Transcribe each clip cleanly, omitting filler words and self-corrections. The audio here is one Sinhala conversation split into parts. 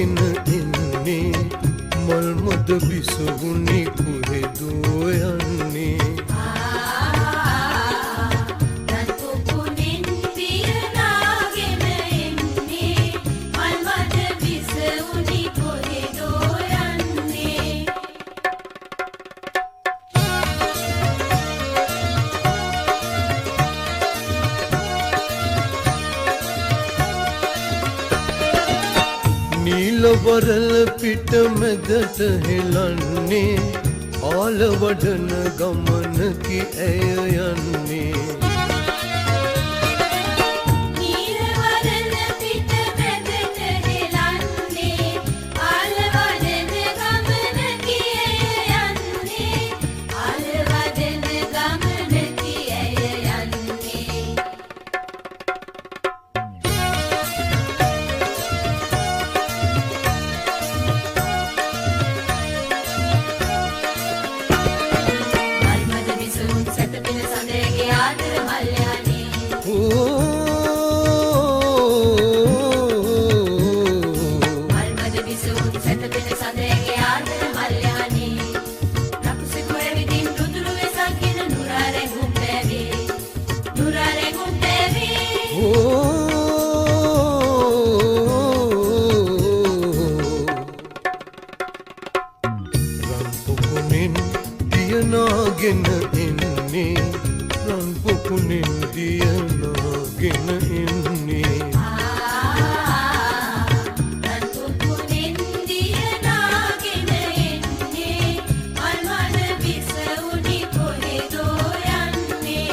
ගෙනාගෙන එන්නේ මල් මුද විසුණි කුහෙදෝ යන්නේ नील वरल पिट मदट हिलन्ने आल वडन गमन की ऐयन्ने नील वरल पिट मदट हिलन्ने आल वडन गमन की ऐयन्ने आल वडन गमन की ऐयन्ने ගෙන එන්නේ රන් පොකුණෙන් දියනාගෙන එන්නේ රන් පොකුණෙන් දියනාගෙන එන්නේ මල් මඩ විසුණි කොහෙදෝ යන්නේ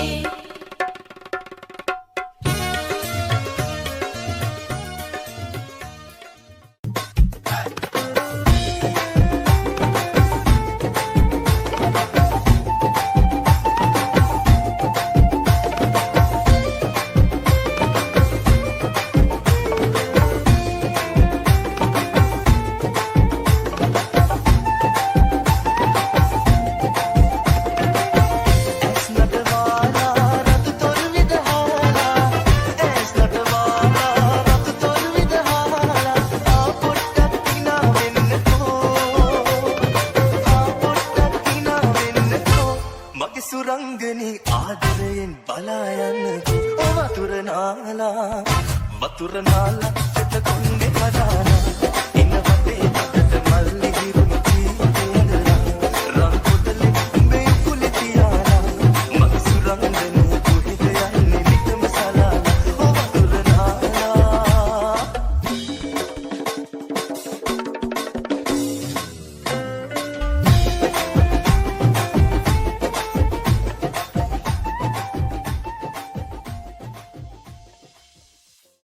सुरंगनी आदरेन बलायन ओ वतुर नाला